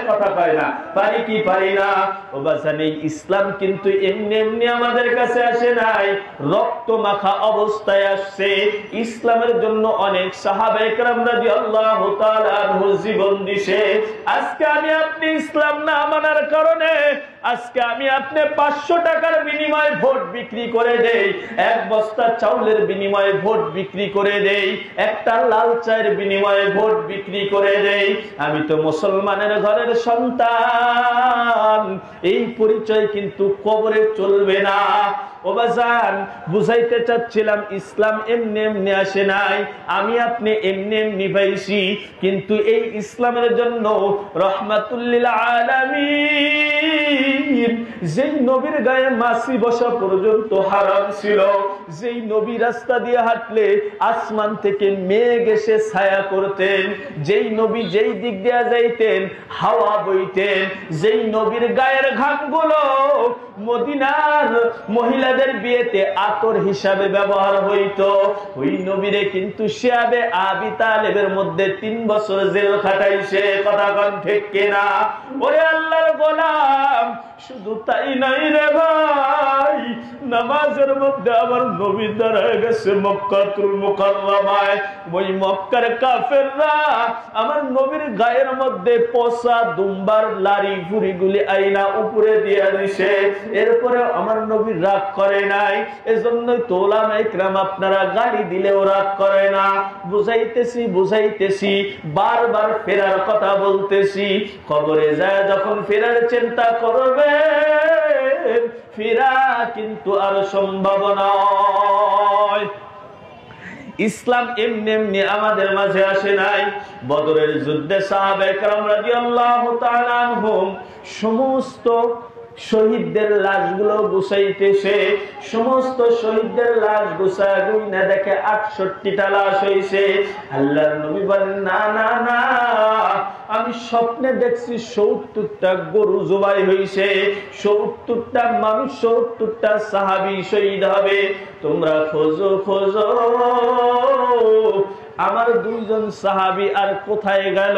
কথা কয় না, পারি কি পারি না। ও বাজান, এই ইসলাম কিন্তু এমনি এমনি আমাদের কাছে আসে নাই, রক্ত মাখা অবস্থায় আসছে। ইসলামের জন্য অনেক সাহাবায়ে কেরাম রাদিয়াল্লাহু তাআলা আনহু জীবন দিছে। আজকে আমি আপনি ইসলাম না মানার কারণে আজকে আমি আপনি 500 টাকার বিনিময়ে ভোট বিক্রি করে দেই, এক বস্তা চাউলের বিনিময়ে ভোট বিক্রি করে দেই, একটা লাল চায়ের বিনিময়ে ভোট বিক্রি করে দেই। আমি তো মুসলমানের ঘরের সন্তান, এই পরিচয় কিন্তু কবরে চলবে না। ও বাজান, বুঝাইতে চাচ্ছিলাম ইসলাম এমনি এমনি আসে নাই, আমি আপনি এমনি এমনি পাইছি। কিন্তু এই ইসলামের জন্য রহমাতুল লিল আলামিন, যেই নবীর গায়ে মাছি বসা পর্যন্ত হারাম ছিল, যেই নবী রাস্তা দিয়ে হাঁটলে আসমান থেকে মেঘ এসে ছায়া করতেন, যেই নবী যেই দিক দিয়ে যাইতেন হাওয়া বইতেন, যেই নবীর গায়ের ঘামগুলো মদিনার মহিলাদের বিয়েতে আতর হিসাবে ব্যবহার হইতো, ওই নবীরে কিন্তু শিয়াবে আবি তালেবের মধ্যে 3 বছর জেল খাটাইছে। কথা কোন ঠিক কিনা? ওরে আল্লাহর গোলাম, শুধু তাই নাই রে ভাই, নামাজের মধ্যে আমার নবী দাঁড়ায় গেছে মক্কাতুল মুকাররমায়। ওই মক্কার কাফেররা আমার নবীর গায়ের মধ্যে পচা দুম্বার লারি ভুড়িগুলি আইনা উপরে দিয়ে দিছে। এরপরে আমার নবী রাগ করে নাই, এজন্যই তো উলামায়ে কিরাম আপনারা গালি দিলেও রাগ করে না। বুঝাইতেছি বারবার ফেরার কথা বলতেছি। কবরে যায় যখন ফেরার চিন্তা করবে, ফেরা কিন্তু আর সম্ভব নয়। ইসলাম এমনি এমনি আমাদের মাঝে আসে নাই। বদরের যুদ্ধে সাহাবায়ে কেরাম রাদিয়াল্লাহু তাআলা আনহুম সমস্ত শহীদদের লাশগুলো গুছাইতেছে। সমস্ত শহীদদের লাশ গুছায় গুইনা দেখে 68টা লাশ হইছে। আল্লাহর নবী বলেন, না না না, আমি স্বপ্নে দেখছি 70টা গরু জবাই হইছে, 70টা মানুষ, 70টা সাহাবী শহীদ হবে। তোমরা খোঁজো খোঁজো, আমার 2 জন সাহাবী আর কোথায় গেল?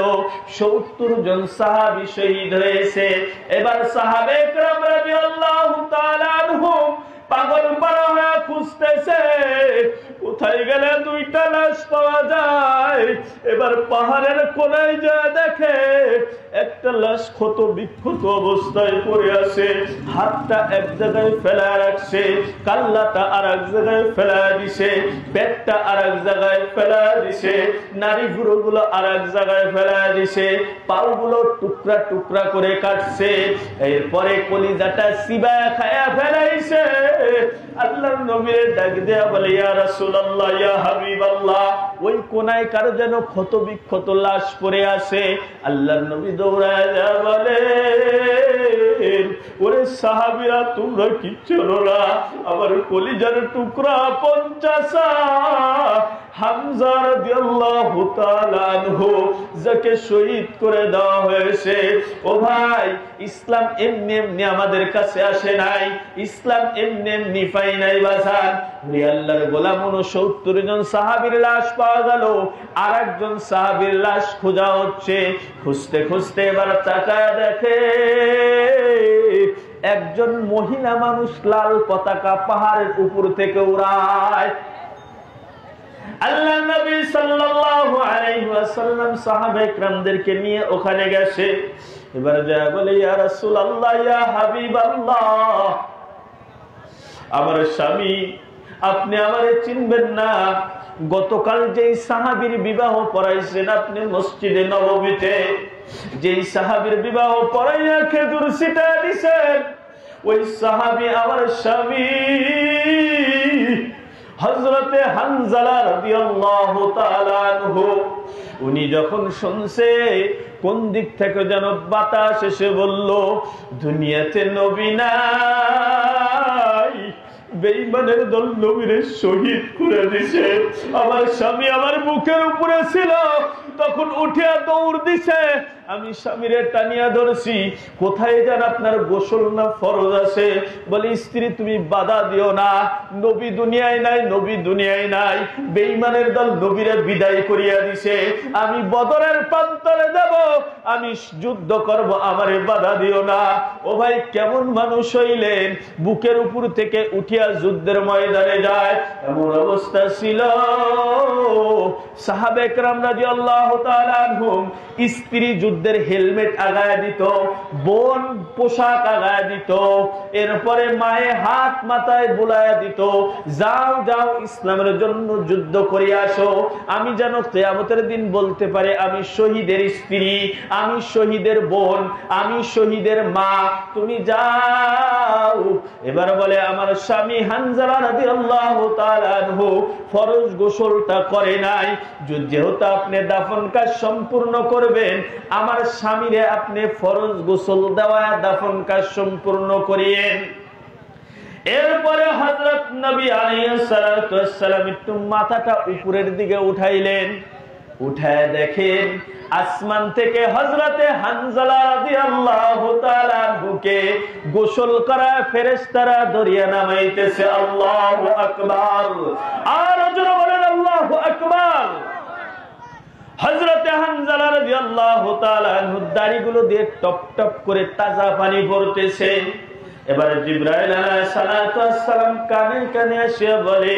70 জন সাহাবী শহীদ হয়েছে। এবার সাহাবায়ে কেরাম রাদিয়াল্লাহু তাআলা আনহুম পাগল পারা হয়ে খুঁজতেছে, কোথায় গেলে 2টা লাশ পাওয়া যায়। এবার পাহাড়ের কোনায় যা দেখে একটা লাশ ক্ষত বিক্ষত অবস্থায় পড়ে আছে, হাতটা এক জায়গায় ফেলা রাখছে, কাল্লাটা আর এক জায়গায় ফেলা দিছে, পেটটা আর এক জায়গায় ফেলা দিছে, নারী ভুরুগুলো আর এক জায়গায় ফেলা দিছে, পাগুলো টুকরা টুকরা করে কাটছে, এরপরে কলিজাটা চিবায়া খায়া ফেলাইছে। আল্লাহর নবীর ডাক দেয়া বলে, ইয়া রাসূলুল্লাহ, ইয়া হাবিবাল্লাহ, ওই কোনায় কার যেন ক্ষত বিক্ষত লাশ পড়ে আছে। আল্লাহর নবী দৌড়ায় যা বলে, ওরে সাহাবীরা, তোমরা কি চেনো না আমার কলিজার টুকরা 50 হামজা রাদিয়াল্লাহু তাআলা আনহু, যাকে শহীদ করে দেওয়া হয়েছে। ও ভাই, ইসলাম এমনি এমনি আমাদের কাছে আসে নাই, ইসলাম এমনি এমনি পাই নাই বাজার। আল্লাহর গোলাম 69 জন সাহাবীর লাশ পাওয়া গেল, আর একজন সাহাবীর লাশ খোঁজা হচ্ছে। খুঁজতে খুঁজতে এবার তাকায় দেখে একজন মহিলা মানুষ লাল পতাকা পাহাড়ের উপর থেকে উড়ায়। আল্লাহর নবী সাল্লাল্লাহু আলাইহি ওয়াসাল্লাম সাহাবায়ে কেরামদেরকে নিয়ে ওখানে গেছে। এবার যা বলে, ইয়া রাসূলুল্লাহ, ইয়া হাবিবাল্লাহ, আমার স্বামী, আপনি আমারে চিনবেন না? গতকাল যেই সাহাবীর বিবাহ পড়াইছেন আপনি মসজিদে নববীতে, যেই সাহাবীর বিবাহ পড়াইয়া খেজুর ছিটা দিছেন, ওই সাহাবী আমার স্বামী হযরতে হানজালা রাদিয়াল্লাহু তাআলা আনহু। উনি যখন শুনছে, কোন দিক থেকে যেন বাতাস এসে বলল, দুনিয়াতে নবী নাই, বেঈমানের দল নবীরে শহীদ করে দিছে। আমার স্বামী আমার বুকের উপরে ছিল, তখন উঠে দৌড় দিছে, আমি স্বামীরে টানিয়া ধরছি, কোথায় যেন আপনার গোসল না ফরজ আছে। বলে স্ত্রী তুমি বাধা দিও না, নবী দুনিয়ায় নাই, নবী দুনিয়ায় নাই, বেঈমানের দল নবীরে বিদায় করিয়া দিছে, আমি বদরের প্রান্তরে যাব, আমি যুদ্ধ করব, আমারে বাধা দিও না। ও ভাই কেমন মানুষ হইলেন, বুকের উপর থেকে উঠিয়া যুদ্ধের ময়দানে যায়। এমন অবস্থা ছিল সাহাবে কেরাম রাদিয়াল্লাহু তাআলা আনহুম স্ত্রী যুদ্ধের হেলমেট আগায় দিত, বোন পোশাক আগায় দিত, এরপরে মায়ে হাত মাথায় বুলায়া দিত, যাও যাও ইসলামের জন্য যুদ্ধ করে আসো, আমি যেন কিয়ামতের দিন বলতে পারে আমি শহীদের স্ত্রী, আমি শহীদের বোন, আমি শহীদের মা, তুমি যাও। এবার বলে আমার স্বামী হানজালা রাদিয়াল্লাহু তাআলা আনহু ফরজ গোসলটা করে নাই, যেহেতু আপনি দাফন কাজ সম্পূর্ণ করবেন, আমার স্বামীরে আপনি ফরজ গোসল দেওয়া দাফন কাজ সম্পূর্ণ করিয়েন। এরপরে হযরত নবী আলাইহিস সালাতু ওয়াস সালাম একটু মাথাটা উপরের দিকে উঠাইলেন, উঠায় দেখেন আসমান থেকে হযরতে হানজালা রাদিয়াল্লাহু তাআলা আনহুকে গোসল করা ফেরেশতারা দরিয়া নামাইতেছে। আল্লাহু আকবার, আর জোরে বলেন আল্লাহু আকবার। হযরতে হানজালা রাদিয়াল্লাহু তাআলা আনহু দাড়িগুলো দিয়ে টপ টপ করে তাজা পানি পড়তেছে। এবারে জিবরাইল আলাইহিস সালাতু ওয়াস সালাম কানে কানে এসে বলে,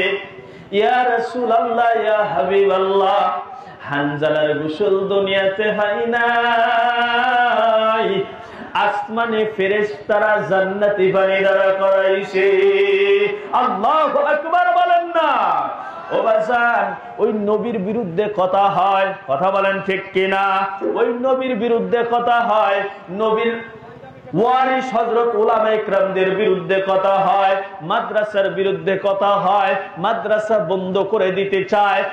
ইয়া রাসূলুল্লাহ, ইয়া হাবিবাল্লাহ, হানজালার গোসল দুনিয়াতে হয় নাই, আসমানে ফেরেশতারা জান্নাতি পানি দ্বারা করাইছে। আল্লাহু আকবার বলেন না। ও বাজান, ওই নবীর বিরুদ্ধে কথা হয়, কথা বলেন ঠিক কিনা? ওই নবীর বিরুদ্ধে কথা হয়, নবীর ওয়ারিস হযরত উলামায়ে কেরামদের বিরুদ্ধে কথা হয়, মাদ্রাসার বিরুদ্ধে কথা হয়, মাদ্রাসা বন্ধ করে দিতে চায়।